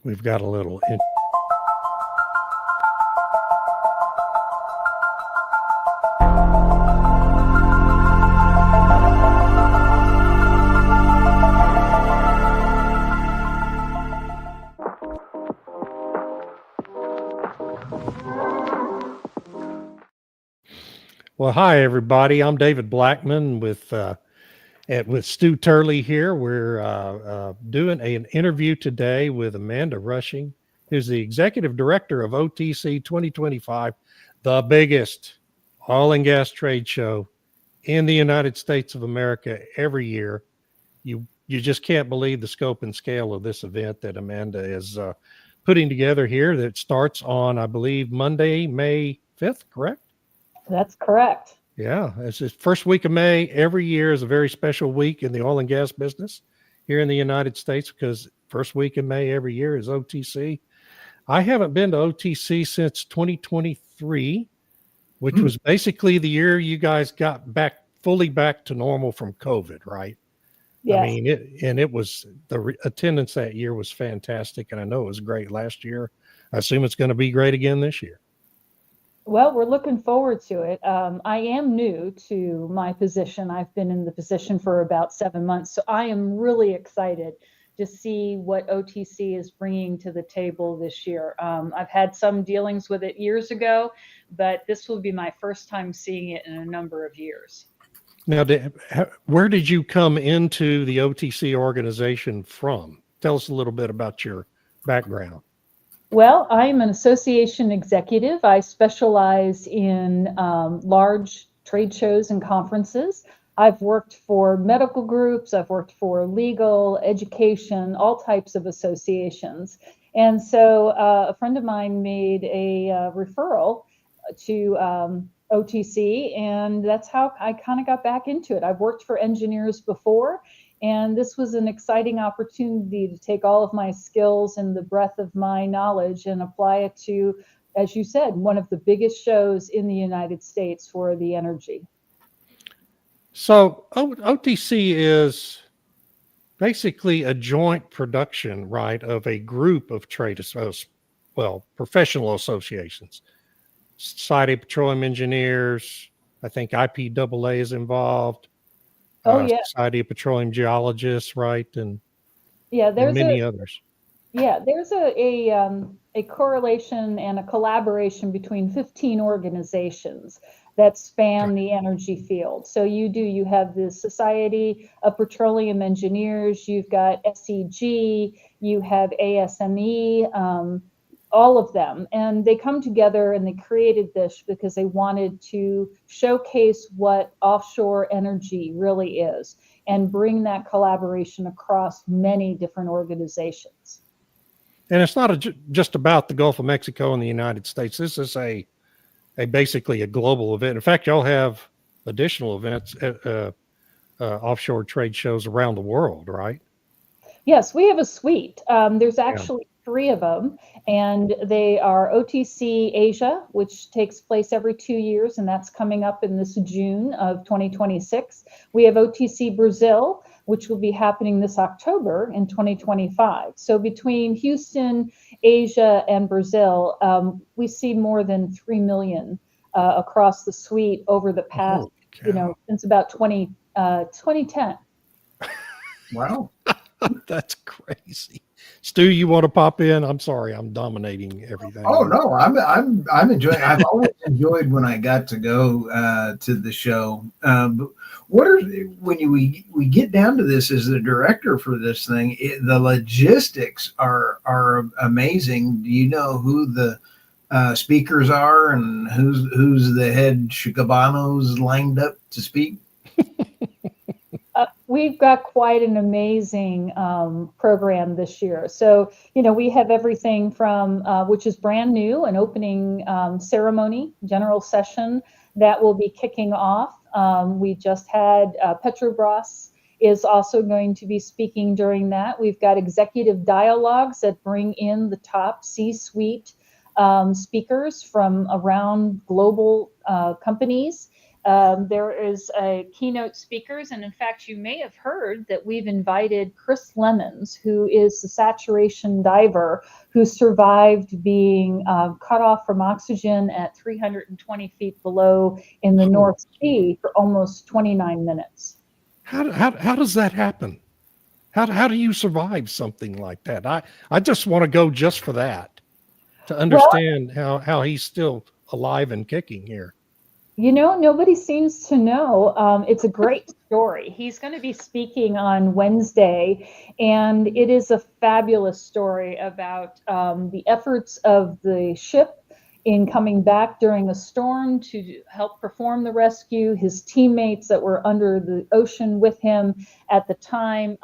We've got a little. Well, hi everybody. I'm David Blackmon with Stu Turley here. We're doing an interview today with Amanda Rushing, who's the executive director of OTC 2025, the biggest oil and gas trade show in the United States of America every year. You just can't believe the scope and scale of this event that Amanda is putting together here. That starts on, I believe, Monday, May 5th, correct? That's correct. Yeah, it's the first week of May. Every year is a very special week in the oil and gas business here in the United States because first week in May every year is OTC. I haven't been to OTC since 2023, which was basically the year you guys got fully back to normal from COVID, right? Yes. I mean, it was the attendance that year was fantastic, and I know it was great last year. I assume it's going to be great again this year. Well, we're looking forward to it. I am new to my position. I've been in the position for about 7 months, so I am really excited to see what OTC is bringing to the table this year. I've had some dealings with it years ago, but this will be my first time seeing it in a number of years. Now, where did you come into the OTC organization from? Tell us a little bit about your background. Well, I'm an association executive. I specialize in large trade shows and conferences. I've worked for medical groups, I've worked for legal, education, all types of associations. And so a friend of mine made a referral to OTC, and that's how I kind of got back into it. I've worked for engineers before, and this was an exciting opportunity to take all of my skills and the breadth of my knowledge and apply it to, as you said, one of the biggest shows in the United States for the energy. So OTC is basically a joint production, right, of a group of professional associations. Society of Petroleum Engineers, I think IPAA is involved. Society of Petroleum Geologists, right, and many others. Yeah, there's a correlation and a collaboration between 15 organizations that span the energy field. So you have the Society of Petroleum Engineers, you've got SEG, you have ASME, all of them, and they come together and they created this because they wanted to showcase what offshore energy really is and bring that collaboration across many different organizations. And it's not just about the Gulf of Mexico and the United States. This is basically a global event. In fact, y'all have additional events at offshore trade shows around the world, right? Yes, we have a suite. There's actually 3 of them, and they are OTC Asia, which takes place every 2 years, and that's coming up in this June of 2026. We have OTC Brazil, which will be happening this October in 2025. So between Houston, Asia, and Brazil, we see more than 3 million across the suite over the past, since about 2010. Wow. That's crazy. Stu, you want to pop in? I'm sorry, I'm dominating everything. Oh no, I'm enjoying. I've always enjoyed when I got to go to the show. But when we get down to this as the director for this thing? The logistics are amazing. Do you know who the speakers are and who's the head Chicabanos lined up to speak? We've got quite an amazing program this year. So, we have everything from, which is brand new, an opening ceremony, general session that will be kicking off. We just had Petrobras is also going to be speaking during that. We've got executive dialogues that bring in the top C-suite speakers from around global companies. There is a keynote speakers, and in fact, you may have heard that we've invited Chris Lemons, who is a saturation diver who survived being cut off from oxygen at 320 feet below in the North Sea for almost 29 minutes. How does that happen? How do you survive something like that? I just want to go just for that, to understand how he's still alive and kicking here. You know, nobody seems to know. It's a great story. He's going to be speaking on Wednesday, and it is a fabulous story about the efforts of the ship in coming back during a storm to help perform the rescue, his teammates that were under the ocean with him at the time.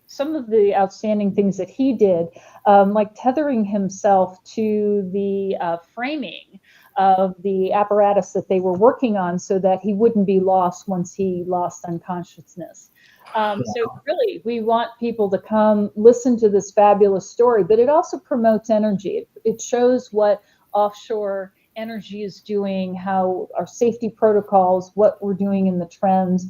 Some of the outstanding things that he did, like tethering himself to the framing of the apparatus that they were working on so that he wouldn't be lost once he lost unconsciousness. So really, we want people to come listen to this fabulous story, but it also promotes energy. It shows what offshore energy is doing, how our safety protocols, what we're doing in the trends.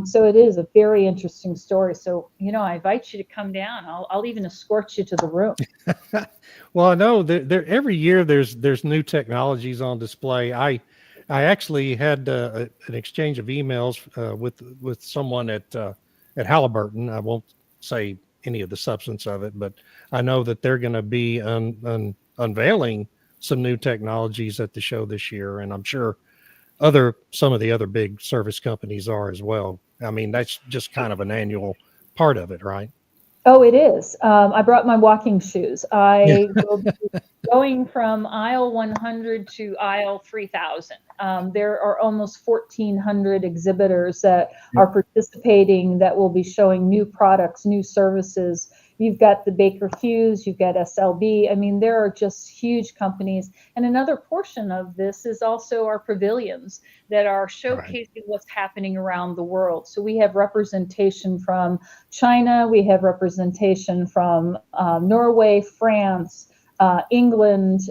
So it is a very interesting story. So, you know, I invite you to come down. I'll even escort you to the room. Well, I know there every year there's new technologies on display. I actually had an exchange of emails with someone at Halliburton. I won't say any of the substance of it, but I know that they're going to be unveiling some new technologies at the show this year, and I'm sure some of the other big service companies are as well. I mean, that's just kind of an annual part of it, right? Oh, it is. I brought my walking shoes. I will be going from aisle 100 to aisle 3000. There are almost 1,400 exhibitors that are participating that will be showing new products, new services. You've got the Baker Hughes, you've got SLB. I mean, there are just huge companies. And another portion of this is also our pavilions that are showcasing what's happening around the world. So we have representation from China, we have representation from Norway, France, England,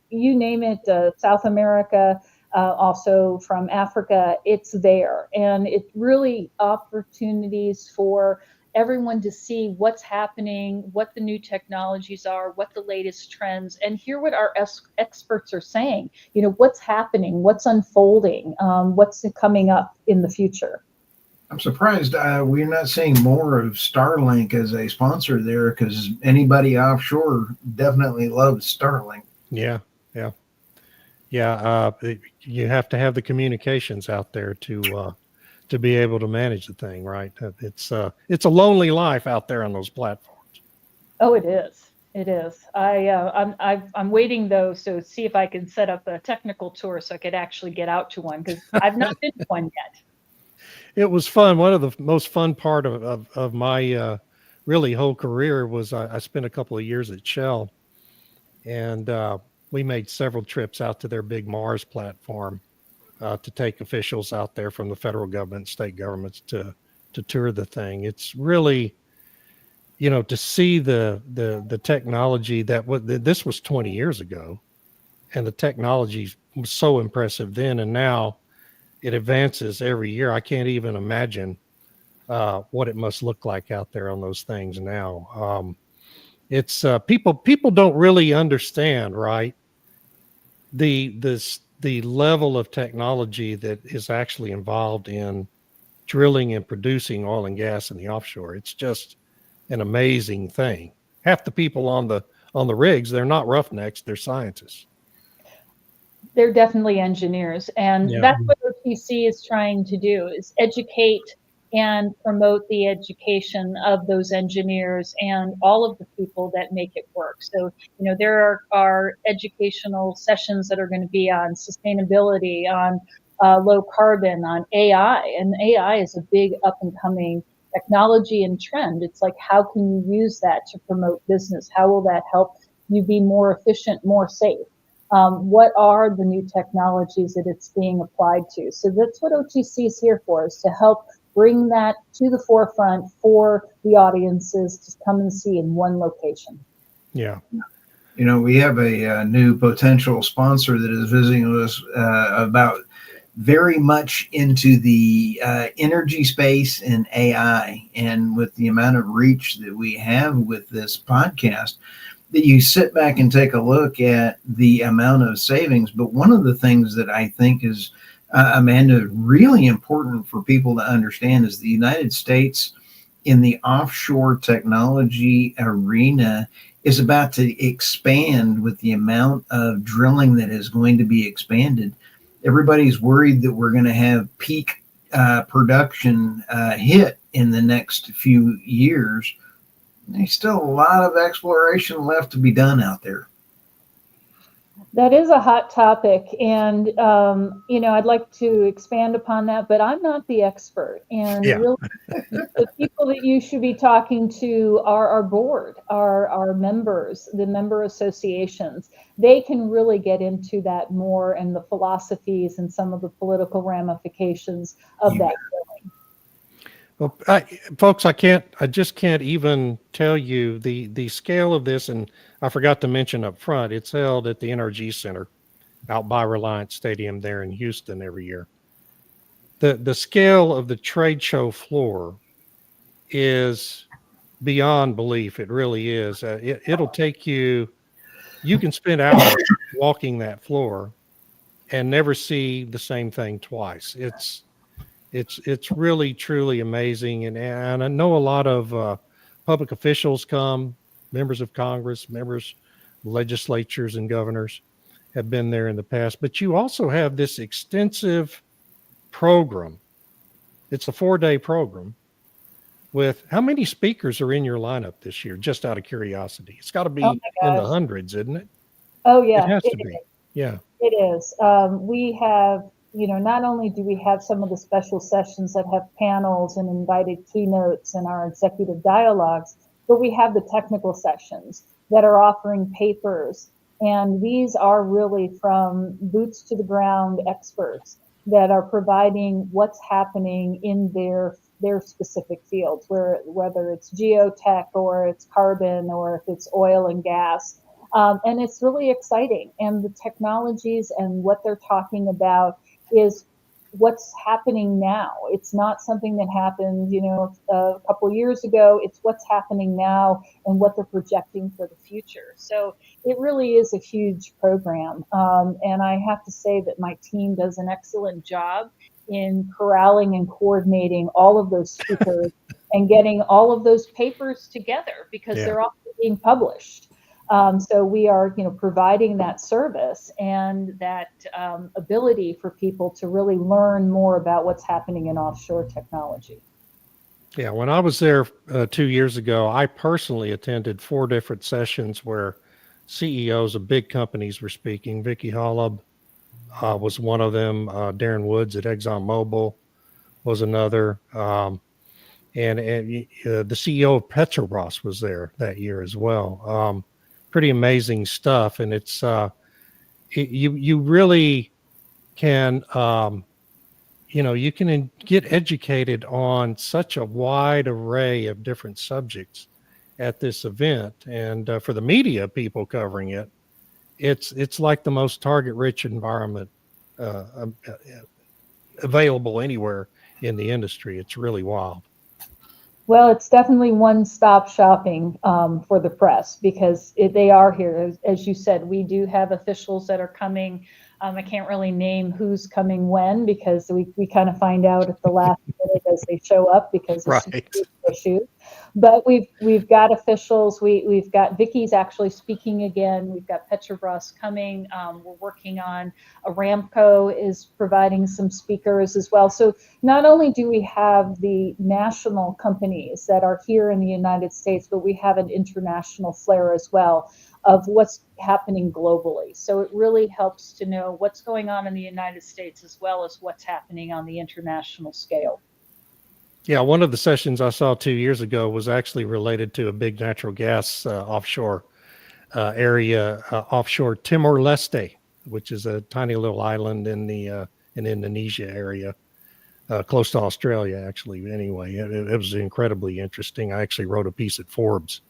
you name it, South America, also from Africa. It's there. And it really opportunities for everyone to see what's happening, what the new technologies are, what the latest trends, and hear what our experts are saying. You know, what's happening, what's unfolding, what's coming up in the future. I'm surprised we're not seeing more of Starlink as a sponsor there, because anybody offshore definitely loves Starlink. Yeah. You have to have the communications out there to be able to manage the thing, right? It's a lonely life out there on those platforms. Oh, it is. It is. I'm waiting though, so see if I can set up a technical tour so I could actually get out to one, because I've not been to one yet. It was fun. One of the most fun part of my really whole career was I spent a couple of years at Shell, and we made several trips out to their big Mars platform to take officials out there from the federal government, state governments to tour the thing. It's really, you know, to see the technology this was 20 years ago, and the technology was so impressive then, and now it advances every year. I can't even imagine what it must look like out there on those things now. It's people don't really understand, right? The level of technology that is actually involved in drilling and producing oil and gas in the offshore. It's just an amazing thing. Half the people on the rigs, they're not roughnecks, they're scientists. They're definitely engineers, and that's what OTC is trying to do, is educate and promote the education of those engineers and all of the people that make it work. So, you know, there are educational sessions that are going to be on sustainability, on low carbon, on AI, and AI is a big up and coming technology and trend. It's like, how can you use that to promote business? How will that help you be more efficient, more safe? What are the new technologies that it's being applied to? So that's what OTC is here for, is to help bring that to the forefront for the audiences to come and see in one location. Yeah. You know, we have a new potential sponsor that is visiting us about very much into the energy space and AI. And with the amount of reach that we have with this podcast, that you sit back and take a look at the amount of savings. But one of the things that I think is, Amanda, really important for people to understand is the United States in the offshore technology arena is about to expand with the amount of drilling that is going to be expanded. Everybody's worried that we're going to have peak production hit in the next few years. There's still a lot of exploration left to be done out there. That is a hot topic, and I'd like to expand upon that, but I'm not the expert. And really, the people that you should be talking to are our board, our members, the member associations. They can really get into that more and the philosophies and some of the political ramifications of that. Well, folks, I just can't even tell you the scale of this. And I forgot to mention up front, it's held at the NRG Center out by Reliance Stadium there in Houston every year. The scale of the trade show floor is beyond belief. It really is. It'll take you can spend hours walking that floor and never see the same thing twice. It's really, truly amazing. And I know a lot of public officials come, members of Congress, members of legislatures and governors have been there in the past. But you also have this extensive program. It's a 4-day program with how many speakers are in your lineup this year, just out of curiosity? It's got to be in the hundreds, isn't it? Oh, yeah. It has to be. Yeah. It is. We have, not only do we have some of the special sessions that have panels and invited keynotes and our executive dialogues, but we have the technical sessions that are offering papers. And these are really from boots to the ground experts that are providing what's happening in their specific fields, whether it's geotech or it's carbon or if it's oil and gas. And it's really exciting. And the technologies and what they're talking about is what's happening now. It's not something that happened, a couple years ago. It's what's happening now and what they're projecting for the future. So it really is a huge program. And I have to say that my team does an excellent job in corralling and coordinating all of those speakers and getting all of those papers together because they're also being published. So we are, providing that service and that ability for people to really learn more about what's happening in offshore technology. Yeah, when I was there 2 years ago, I personally attended 4 different sessions where CEOs of big companies were speaking. Vicky Holub was one of them. Darren Woods at ExxonMobil was another. And the CEO of Petrobras was there that year as well. Pretty amazing stuff. And it's you really can you can get educated on such a wide array of different subjects at this event. And for the media people covering it, it's like the most target rich environment available anywhere in the industry. It's really wild. Well, it's definitely one-stop shopping for the press because they are here. As you said, we do have officials that are coming. I can't really name who's coming when because we kind of find out at the last minute as they show up because of some issues. But we've got officials. We've got Vicky's actually speaking again. We've got Petrobras coming. We're working on Aramco is providing some speakers as well. So not only do we have the national companies that are here in the United States, but we have an international flair as well of what's happening globally. So it really helps to know what's going on in the United States as well as what's happening on the international scale. Yeah, one of the sessions I saw 2 years ago was actually related to a big natural gas offshore area, offshore Timor-Leste, which is a tiny little island in the in Indonesia area, close to Australia, actually. Anyway, it was incredibly interesting. I actually wrote a piece at Forbes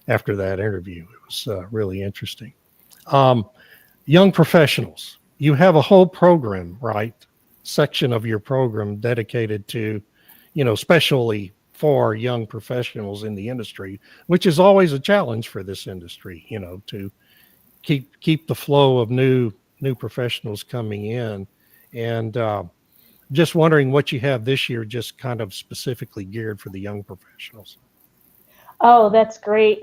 after that interview. It was really interesting. Young professionals, you have a whole program, right, section of your program dedicated to, especially for young professionals in the industry, which is always a challenge for this industry, to keep the flow of new professionals coming in. And just wondering what you have this year, just kind of specifically geared for the young professionals. Oh, that's great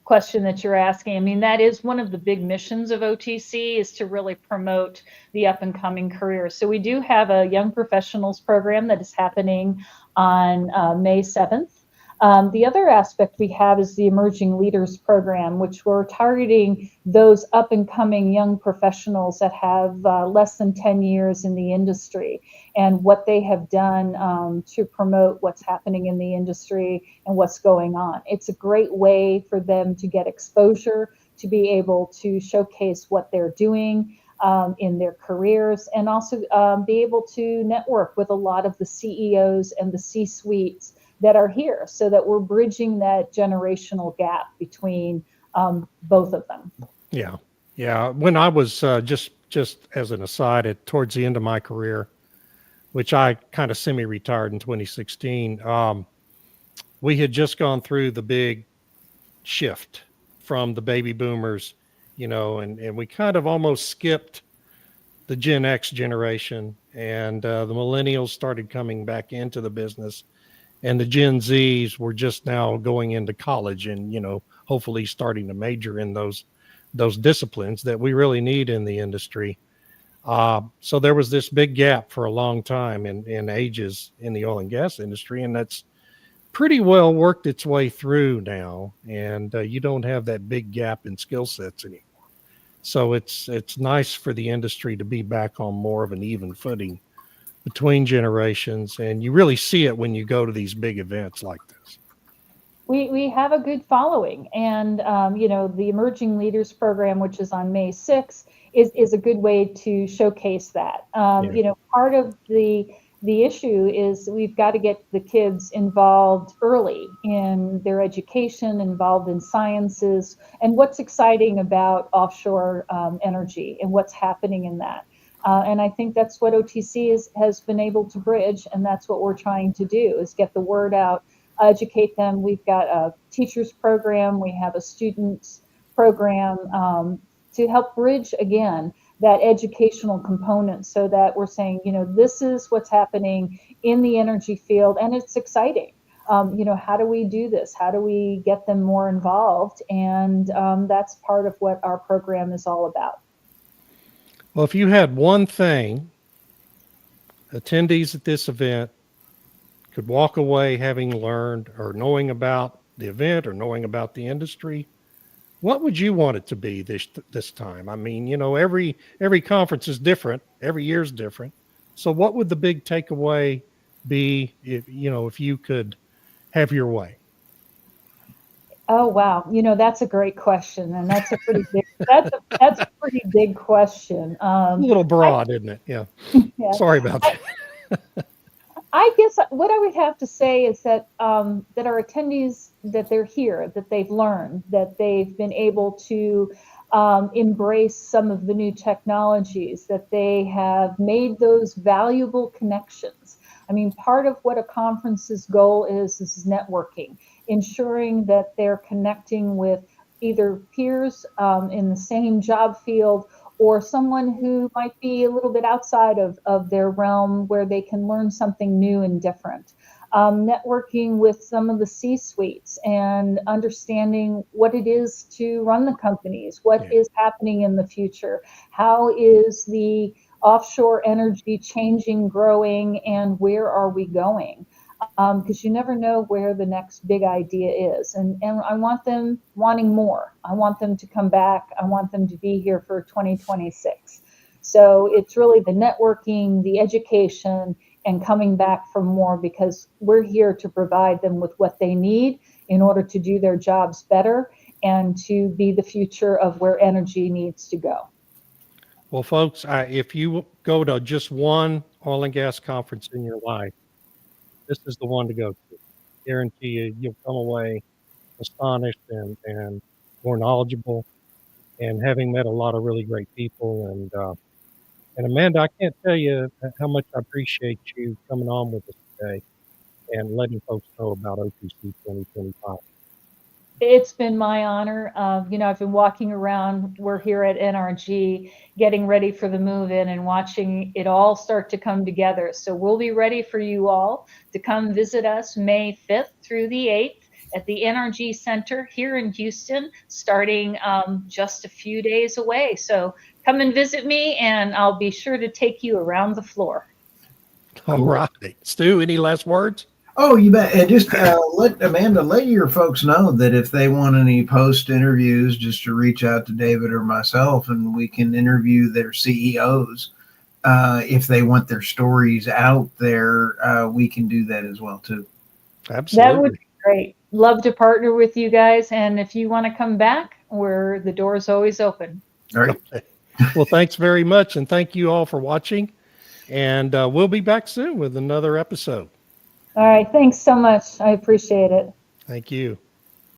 question that you're asking. I mean, that is one of the big missions of OTC, is to really promote the up and coming careers. So we do have a young professionals program that is happening on May 7th. The other aspect we have is the Emerging Leaders Program, which we're targeting those up and coming young professionals that have less than 10 years in the industry, and what they have done to promote what's happening in the industry and what's going on. It's a great way for them to get exposure, to be able to showcase what they're doing in their careers, and also be able to network with a lot of the CEOs and the C-suites that are here, so that we're bridging that generational gap between both of them. Yeah. When I was just as an aside, towards the end of my career, which I kind of semi-retired in 2016, we had just gone through the big shift from the baby boomers, and we kind of almost skipped the Gen X generation, and the millennials started coming back into the business, and the Gen Zs were just now going into college and, hopefully starting to major in those disciplines that we really need in the industry. So there was this big gap for a long time in ages in the oil and gas industry, and that's pretty well worked its way through now. And you don't have that big gap in skill sets anymore. So it's nice for the industry to be back on more of an even footing between generations, and you really see it when you go to these big events like this. We have a good following, and the Emerging Leaders Program, which is on May 6th, is a good way to showcase that. Part of the issue is we've got to get the kids involved early in their education, involved in sciences, and what's exciting about offshore energy and what's happening in that. And I think that's what OTC has been able to bridge, and that's what we're trying to do, is get the word out, educate them. We've got a teachers program, we have a students program to help bridge, again, that educational component, so that we're saying, this is what's happening in the energy field, and it's exciting. How do we do this? How do we get them more involved? And that's part of what our program is all about. Well, if you had one thing attendees at this event could walk away having learned or knowing about the event or knowing about the industry, what would you want it to be this time? I mean, every conference is different, every year's different. So what would the big takeaway be if you could have your way? Oh, wow. That's a great question. And that's a pretty big, that's a pretty big question. A little broad, isn't it? Yeah. Yeah. Sorry about that. I guess what I would have to say is that that our attendees, that they're here, that they've learned, that they've been able to embrace some of the new technologies, that they have made those valuable connections. I mean, part of what a conference's goal is networking, ensuring that they're connecting with either peers in the same job field, or someone who might be a little bit outside of their realm, where they can learn something new and different. Networking with some of the C-suites and understanding what it is to run the companies, what is happening in the future, how is the offshore energy changing, growing, and where are we going? Because you never know where the next big idea is. And I want them wanting more. I want them to come back. I want them to be here for 2026. So it's really the networking, the education, and coming back for more, because we're here to provide them with what they need in order to do their jobs better and to be the future of where energy needs to go. Well, folks, if you go to just one oil and gas conference in your life, this is the one to go to. Guarantee you'll come away astonished and more knowledgeable, and having met a lot of really great people, And Amanda, I can't tell you how much I appreciate you coming on with us today and letting folks know about OTC 2025. It's been my honor. I've been walking around. We're here at NRG getting ready for the move in and watching it all start to come together. So we'll be ready for you all to come visit us May 5th through the 8th at the NRG Center here in Houston, starting just a few days away. So come and visit me, and I'll be sure to take you around the floor. All right. Stu, any last words? Oh, you bet. And just let your folks know that if they want any post interviews, just to reach out to David or myself, and we can interview their CEOs. If they want their stories out there, we can do that as well too. Absolutely. That would be great. Love to partner with you guys. And if you want to come back, the door is always open. All right. Okay. Well, thanks very much. And thank you all for watching. And we'll be back soon with another episode. All right. Thanks so much. I appreciate it. Thank you.